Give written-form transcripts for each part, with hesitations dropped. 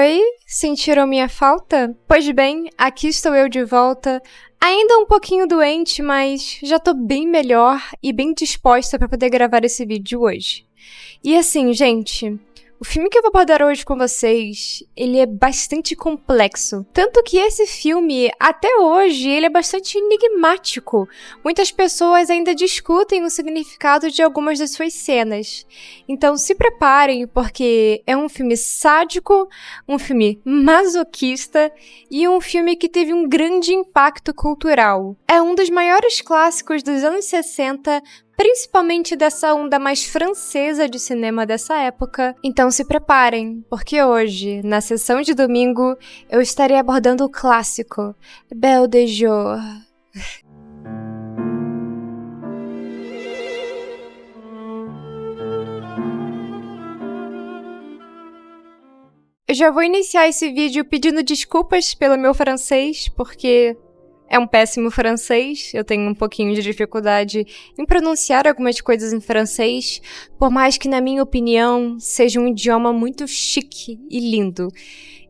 Oi, sentiram minha falta? Pois bem, aqui estou eu de volta, ainda um pouquinho doente, mas já tô bem melhor e bem disposta para poder gravar esse vídeo hoje. E assim, gente, o filme que eu vou abordar hoje com vocês, ele é bastante complexo. Tanto que esse filme, até hoje, ele é bastante enigmático. Muitas pessoas ainda discutem o significado de algumas das suas cenas. Então se preparem, porque é um filme sádico, um filme masoquista e um filme que teve um grande impacto cultural. É um dos maiores clássicos dos anos 60, principalmente dessa onda mais francesa de cinema dessa época. Então se preparem, porque hoje, na sessão de domingo, eu estarei abordando o clássico Belle de Jour. Eu já vou iniciar esse vídeo pedindo desculpas pelo meu francês, porque é um péssimo francês, eu tenho um pouquinho de dificuldade em pronunciar algumas coisas em francês, por mais que, na minha opinião, seja um idioma muito chique e lindo.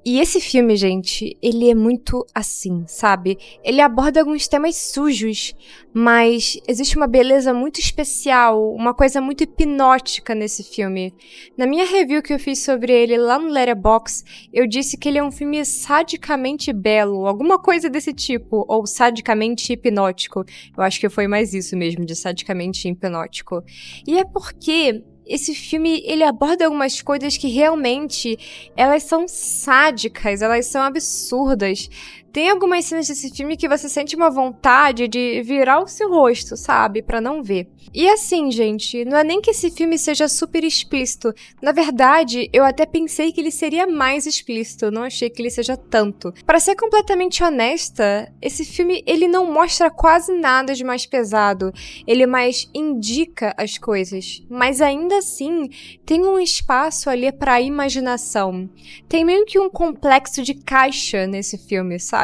E esse filme, gente, ele é muito assim, sabe? Ele aborda alguns temas sujos, mas existe uma beleza muito especial, uma coisa muito hipnótica nesse filme. Na minha review que eu fiz sobre ele lá no Letterboxd, eu disse que ele é um filme sadicamente belo, alguma coisa desse tipo, ou sadicamente hipnótico. Eu acho que foi mais isso mesmo, de sadicamente hipnótico. E é porque esse filme, ele aborda algumas coisas que realmente, elas são sádicas, elas são absurdas. Tem algumas cenas desse filme que você sente uma vontade de virar o seu rosto, sabe? Pra não ver. E assim, gente, não é nem que esse filme seja super explícito. Na verdade, eu até pensei que ele seria mais explícito, eu não achei que ele seja tanto. Pra ser completamente honesta, esse filme, ele não mostra quase nada de mais pesado. Ele mais indica as coisas. Mas ainda assim, tem um espaço ali pra imaginação. Tem meio que um complexo de caixa nesse filme, sabe?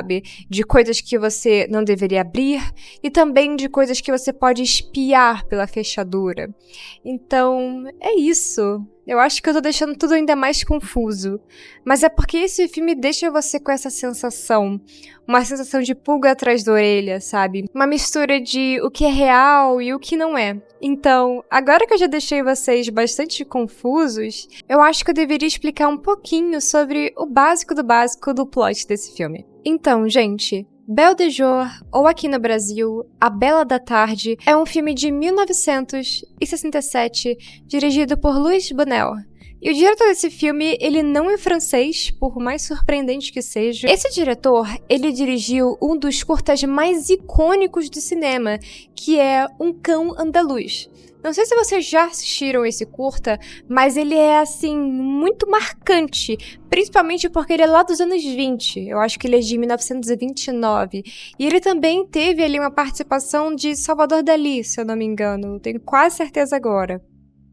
De coisas que você não deveria abrir e também de coisas que você pode espiar pela fechadura. Então, é isso. Eu acho que eu tô deixando tudo ainda mais confuso. Mas é porque esse filme deixa você com essa sensação. Uma sensação de pulga atrás da orelha, sabe? Uma mistura de o que é real e o que não é. Então, agora que eu já deixei vocês bastante confusos, eu acho que eu deveria explicar um pouquinho sobre o básico do plot desse filme. Então, gente, Belle de Jour, ou aqui no Brasil, A Bela da Tarde, é um filme de 1967, dirigido por Louis Buñuel. E o diretor desse filme, ele não é francês, por mais surpreendente que seja. Esse diretor, ele dirigiu um dos curtas mais icônicos do cinema, que é Um Cão Andaluz. Não sei se vocês já assistiram esse curta, mas ele é, assim, muito marcante, principalmente porque ele é lá dos anos 20, eu acho que ele é de 1929, e ele também teve ali uma participação de Salvador Dalí, se eu não me engano, tenho quase certeza agora.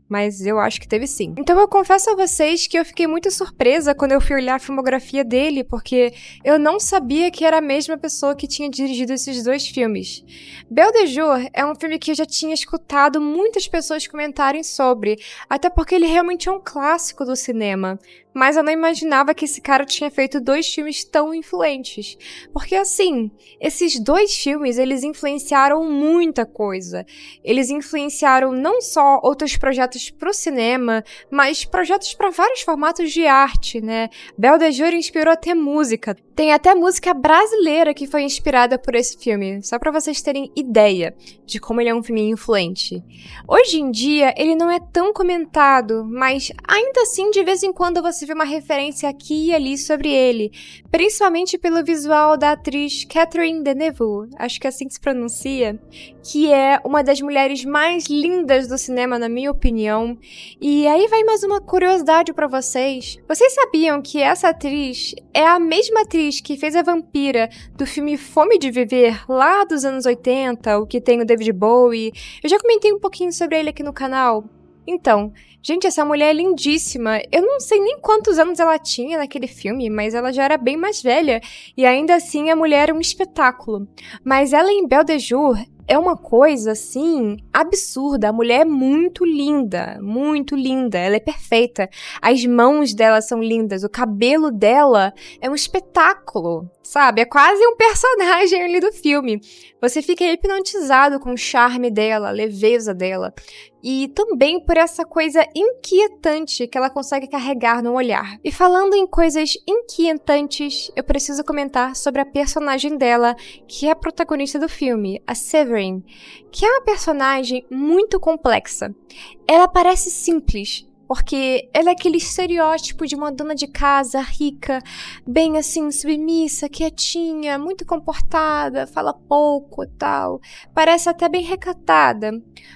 Mas eu acho que teve sim. Então eu confesso a vocês que eu fiquei muito surpresa quando eu fui olhar a filmografia dele, porque eu não sabia que era a mesma pessoa que tinha dirigido esses dois filmes. Belle de Jour é um filme que eu já tinha escutado muitas pessoas comentarem sobre, até porque ele realmente é um clássico do cinema. Mas eu não imaginava que esse cara tinha feito dois filmes tão influentes. Porque assim, esses dois filmes, eles influenciaram muita coisa. Eles influenciaram não só outros projetos pro cinema, mas projetos para vários formatos de arte, né? Belle de Jour inspirou até música. Tem até música brasileira que foi inspirada por esse filme, só para vocês terem ideia de como ele é um filme influente. Hoje em dia, ele não é tão comentado, mas ainda assim, de vez em quando você vê uma referência aqui e ali sobre ele, principalmente pelo visual da atriz Catherine Deneuve, acho que é assim que se pronuncia, que é uma das mulheres mais lindas do cinema, na minha opinião. E aí vai mais uma curiosidade pra vocês. Vocês sabiam que essa atriz é a mesma atriz que fez a vampira do filme Fome de Viver, lá dos anos 80, o que tem o David Bowie? Eu já comentei um pouquinho sobre ele aqui no canal. Então, gente, essa mulher é lindíssima. Eu não sei nem quantos anos ela tinha naquele filme, mas ela já era bem mais velha. E ainda assim, a mulher era um espetáculo. Mas ela em Belle de Jour é uma coisa, assim, absurda. A mulher é muito linda, ela é perfeita. As mãos dela são lindas, o cabelo dela é um espetáculo, sabe? É quase um personagem ali do filme. Você fica hipnotizado com o charme dela, a leveza dela. E também por essa coisa inquietante que ela consegue carregar no olhar. E falando em coisas inquietantes, eu preciso comentar sobre a personagem dela, que é a protagonista do filme, a Severine, que é uma personagem muito complexa. Ela parece simples, porque ela é aquele estereótipo de uma dona de casa rica, bem assim, submissa, quietinha, muito comportada, fala pouco e tal. Parece até bem recatada.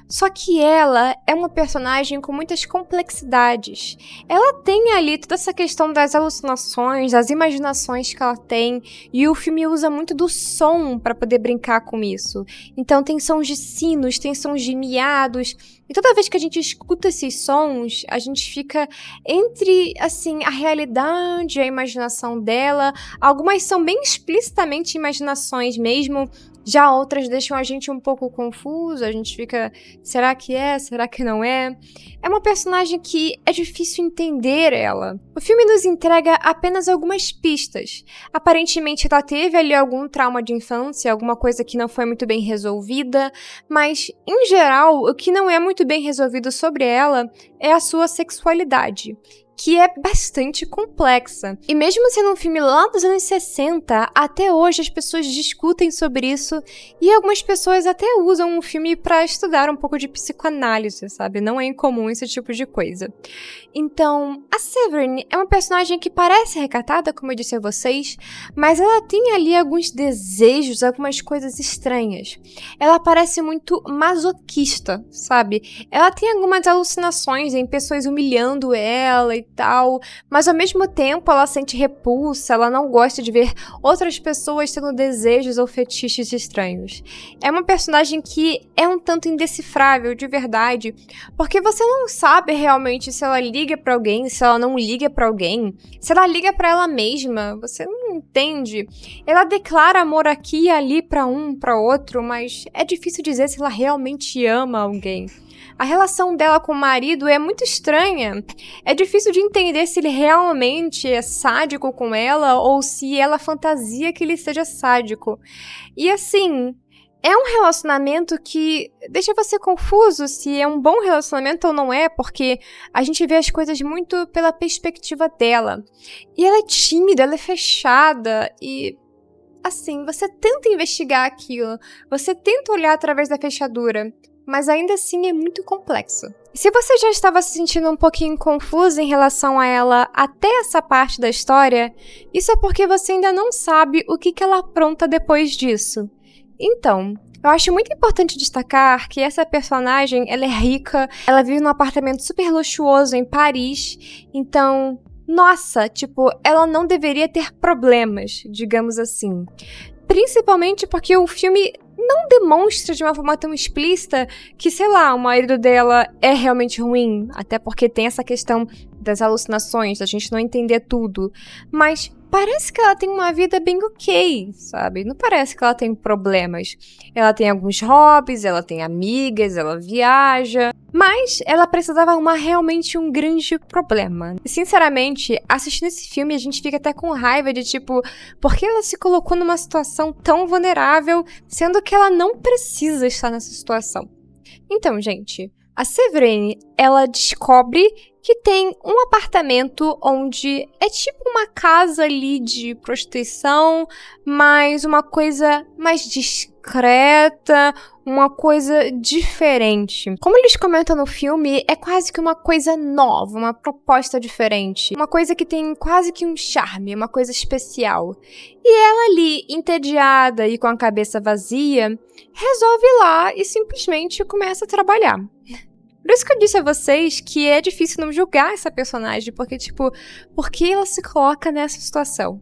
Só que ela é uma personagem com muitas complexidades. Ela tem ali toda essa questão das alucinações, das imaginações que ela tem, e o filme usa muito do som para poder brincar com isso. Então tem sons de sinos, tem sons de miados, e toda vez que a gente escuta esses sons, a gente fica entre, assim, a realidade e a imaginação dela. Algumas são bem explicitamente imaginações mesmo, já outras deixam a gente um pouco confuso, a gente fica, será que é? Será que não é? É uma personagem que é difícil entender ela. O filme nos entrega apenas algumas pistas. Aparentemente ela teve ali algum trauma de infância, alguma coisa que não foi muito bem resolvida, mas, em geral, o que não é muito bem resolvido sobre ela é a sua sexualidade, que é bastante complexa. E mesmo sendo um filme lá dos anos 60, até hoje as pessoas discutem sobre isso, e algumas pessoas até usam o filme para estudar um pouco de psicoanálise, sabe? Não é incomum esse tipo de coisa. Então, a Severine é uma personagem que parece recatada, como eu disse a vocês, mas ela tem ali alguns desejos, algumas coisas estranhas. Ela parece muito masoquista, sabe? Ela tem algumas alucinações em pessoas humilhando ela e tal, mas ao mesmo tempo ela sente repulsa, ela não gosta de ver outras pessoas tendo desejos ou fetiches estranhos. É uma personagem que é um tanto indecifrável, de verdade, porque você não sabe realmente se ela liga pra alguém, se ela não liga pra alguém, se ela liga pra ela mesma, você não entende. Ela declara amor aqui e ali pra um, pra outro, mas é difícil dizer se ela realmente ama alguém. A relação dela com o marido é muito estranha. É difícil de entender se ele realmente é sádico com ela ou se ela fantasia que ele seja sádico. E assim, é um relacionamento que deixa você confuso se é um bom relacionamento ou não é, porque a gente vê as coisas muito pela perspectiva dela. E ela é tímida, ela é fechada e... assim, você tenta investigar aquilo, você tenta olhar através da fechadura, mas ainda assim é muito complexo. Se você já estava se sentindo um pouquinho confuso em relação a ela até essa parte da história, isso é porque você ainda não sabe o que ela apronta depois disso. Então, eu acho muito importante destacar que essa personagem, ela é rica, ela vive num apartamento super luxuoso em Paris, então, nossa, tipo, ela não deveria ter problemas, digamos assim. Principalmente porque o filme não demonstra de uma forma tão explícita que, sei lá, o marido dela é realmente ruim, até porque tem essa questão das alucinações, da gente não entender tudo, mas parece que ela tem uma vida bem ok, sabe? Não parece que ela tem problemas. Ela tem alguns hobbies, ela tem amigas, ela viaja, mas ela precisava arrumar realmente um grande problema. E, sinceramente, assistindo esse filme, a gente fica até com raiva de, tipo, por que ela se colocou numa situação tão vulnerável, sendo que ela não precisa estar nessa situação? Então, gente, a Severine, ela descobre que tem um apartamento onde é tipo uma casa ali de prostituição, mas uma coisa mais discreta, uma coisa diferente. Como eles comentam no filme, é quase que uma coisa nova, uma proposta diferente. Uma coisa que tem quase que um charme, uma coisa especial. E ela ali, entediada e com a cabeça vazia, resolve ir lá e simplesmente começa a trabalhar. Por isso que eu disse a vocês que é difícil não julgar essa personagem, porque, tipo, por que ela se coloca nessa situação?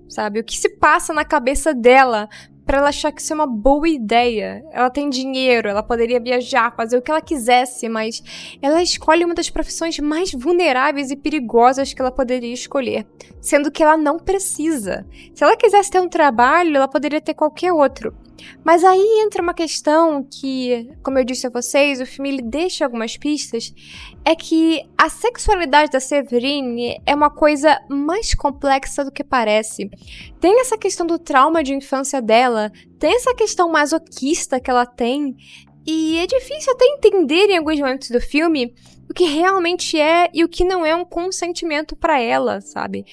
Sabe? O que se passa na cabeça dela pra ela achar que isso é uma boa ideia? Ela tem dinheiro, ela poderia viajar, fazer o que ela quisesse, mas ela escolhe uma das profissões mais vulneráveis e perigosas que ela poderia escolher, sendo que ela não precisa. Se ela quisesse ter um trabalho, ela poderia ter qualquer outro. Mas aí entra uma questão que, como eu disse a vocês, o filme ele deixa algumas pistas, é que a sexualidade da Séverine é uma coisa mais complexa do que parece. Tem essa questão do trauma de infância dela, tem essa questão masoquista que ela tem, e é difícil até entender em alguns momentos do filme o que realmente é e o que não é um consentimento pra ela, sabe?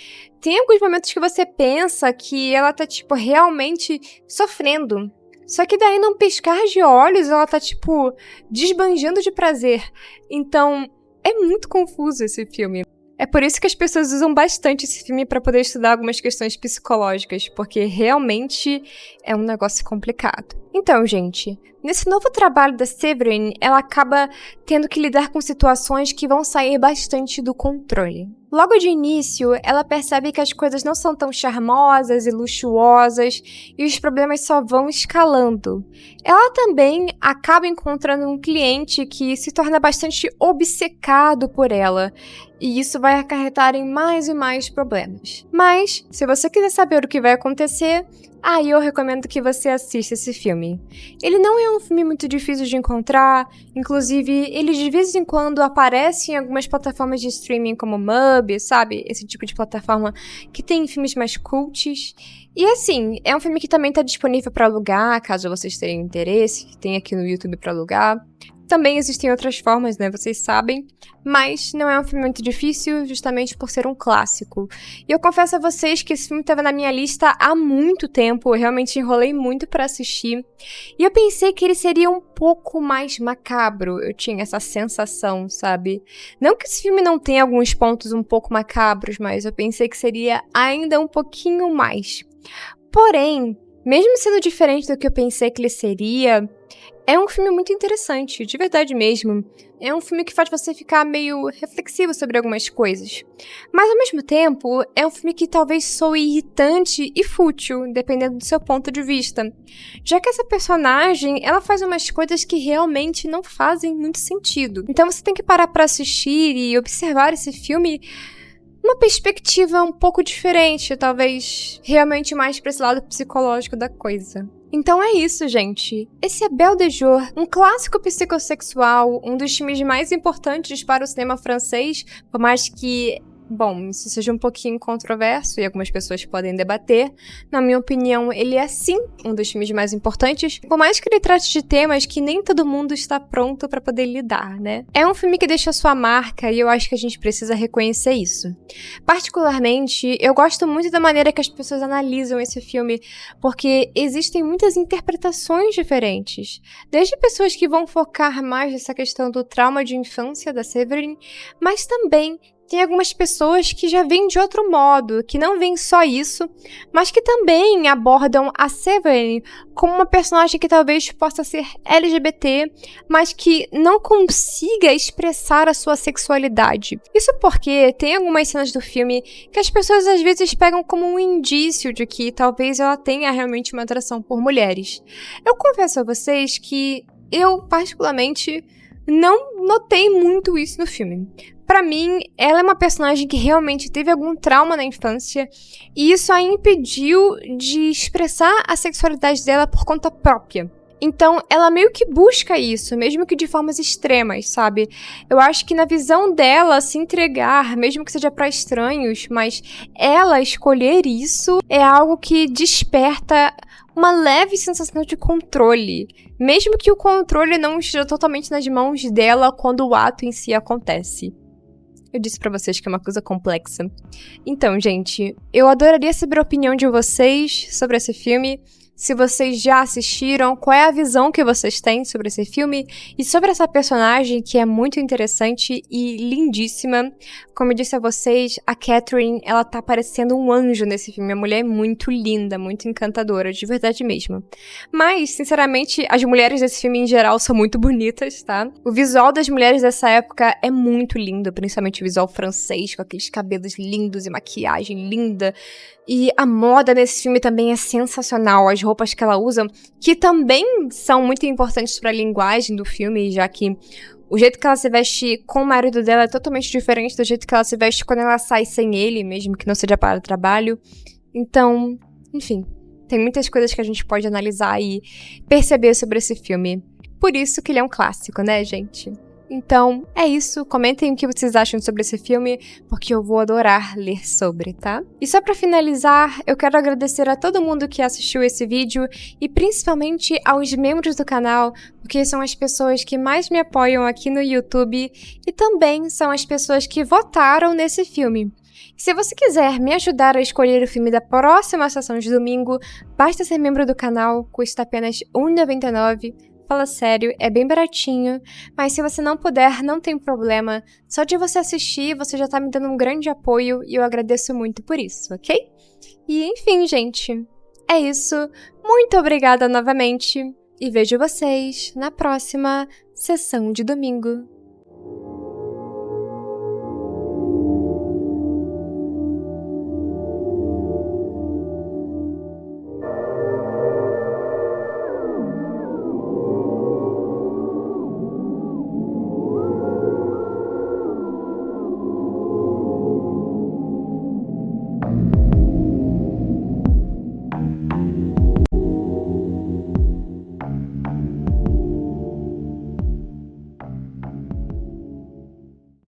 Tem alguns momentos que você pensa que ela tá, tipo, realmente sofrendo. Só que daí, num piscar de olhos, ela tá, tipo, desbanjando de prazer. Então, é muito confuso esse filme. É por isso que as pessoas usam bastante esse filme pra poder estudar algumas questões psicológicas, porque realmente é um negócio complicado. Então, gente, nesse novo trabalho da Séverine, ela acaba tendo que lidar com situações que vão sair bastante do controle. Logo de início, ela percebe que as coisas não são tão charmosas e luxuosas e os problemas só vão escalando. Ela também acaba encontrando um cliente que se torna bastante obcecado por ela, e isso vai acarretar em mais e mais problemas. Mas, se você quiser saber o que vai acontecer, aí eu recomendo que você assista esse filme. Ele não é um filme muito difícil de encontrar, inclusive ele de vez em quando aparece em algumas plataformas de streaming como Mubi, sabe? Esse tipo de plataforma que tem filmes mais cults. E assim, é um filme que também está disponível para alugar, caso vocês tenham interesse, que tem aqui no YouTube para alugar. Também existem outras formas, né? Vocês sabem. Mas não é um filme muito difícil, justamente por ser um clássico. E eu confesso a vocês que esse filme estava na minha lista há muito tempo. Eu realmente enrolei muito para assistir. E eu pensei que ele seria um pouco mais macabro. Eu tinha essa sensação, sabe? Não que esse filme não tenha alguns pontos um pouco macabros, mas eu pensei que seria ainda um pouquinho mais. Porém, mesmo sendo diferente do que eu pensei que ele seria, é um filme muito interessante, de verdade mesmo. É um filme que faz você ficar meio reflexivo sobre algumas coisas. Mas, ao mesmo tempo, é um filme que talvez soe irritante e fútil, dependendo do seu ponto de vista. Já que essa personagem, ela faz umas coisas que realmente não fazem muito sentido. Então você tem que parar pra assistir e observar esse filme numa perspectiva um pouco diferente, talvez realmente mais pra esse lado psicológico da coisa. Então é isso, gente. Esse é Belle de Jour, um clássico psicossexual, um dos filmes mais importantes para o cinema francês, por mais que, bom, isso seja um pouquinho controverso e algumas pessoas podem debater. Na minha opinião, ele é sim um dos filmes mais importantes, por mais que ele trate de temas que nem todo mundo está pronto para poder lidar, né? É um filme que deixa sua marca e eu acho que a gente precisa reconhecer isso. Particularmente, eu gosto muito da maneira que as pessoas analisam esse filme, porque existem muitas interpretações diferentes. Desde pessoas que vão focar mais nessa questão do trauma de infância da Séverine, mas também tem algumas pessoas que já veem de outro modo, que não veem só isso, mas que também abordam a Séverine como uma personagem que talvez possa ser LGBT, mas que não consiga expressar a sua sexualidade. Isso porque tem algumas cenas do filme que as pessoas às vezes pegam como um indício de que talvez ela tenha realmente uma atração por mulheres. Eu confesso a vocês que eu, particularmente, não notei muito isso no filme. Pra mim, ela é uma personagem que realmente teve algum trauma na infância e isso a impediu de expressar a sexualidade dela por conta própria. Então, ela meio que busca isso, mesmo que de formas extremas, sabe? Eu acho que na visão dela, se entregar, mesmo que seja pra estranhos, mas ela escolher isso é algo que desperta uma leve sensação de controle, mesmo que o controle não esteja totalmente nas mãos dela quando o ato em si acontece. Eu disse pra vocês que é uma coisa complexa. Então, gente, eu adoraria saber a opinião de vocês sobre esse filme. Se vocês já assistiram, qual é a visão que vocês têm sobre esse filme e sobre essa personagem que é muito interessante e lindíssima. Como eu disse a vocês, a Catherine, ela tá parecendo um anjo nesse filme. A mulher é muito linda, muito encantadora, de verdade mesmo. Mas, sinceramente, as mulheres desse filme em geral são muito bonitas, tá? O visual das mulheres dessa época é muito lindo, principalmente o visual francês, com aqueles cabelos lindos e maquiagem linda. E a moda nesse filme também é sensacional, as roupas que ela usa, que também são muito importantes para a linguagem do filme, já que o jeito que ela se veste com o marido dela é totalmente diferente do jeito que ela se veste quando ela sai sem ele, mesmo que não seja para o trabalho. Então, enfim, Tem muitas coisas que a gente pode analisar e perceber sobre esse filme. Por isso que ele é um clássico, né, gente? Então, é isso. Comentem o que vocês acham sobre esse filme, porque eu vou adorar ler sobre, tá? E só pra finalizar, eu quero agradecer a todo mundo que assistiu esse vídeo e principalmente aos membros do canal, porque são as pessoas que mais me apoiam aqui no YouTube e também são as pessoas que votaram nesse filme. Se você quiser me ajudar a escolher o filme da próxima sessão de domingo, basta ser membro do canal, custa apenas R$ 1,99. Fala sério, é bem baratinho, mas se você não puder, não tem problema. Só de você assistir, você já tá me dando um grande apoio e eu agradeço muito por isso, ok? E enfim, gente, é isso. Muito obrigada novamente e vejo vocês na próxima sessão de domingo.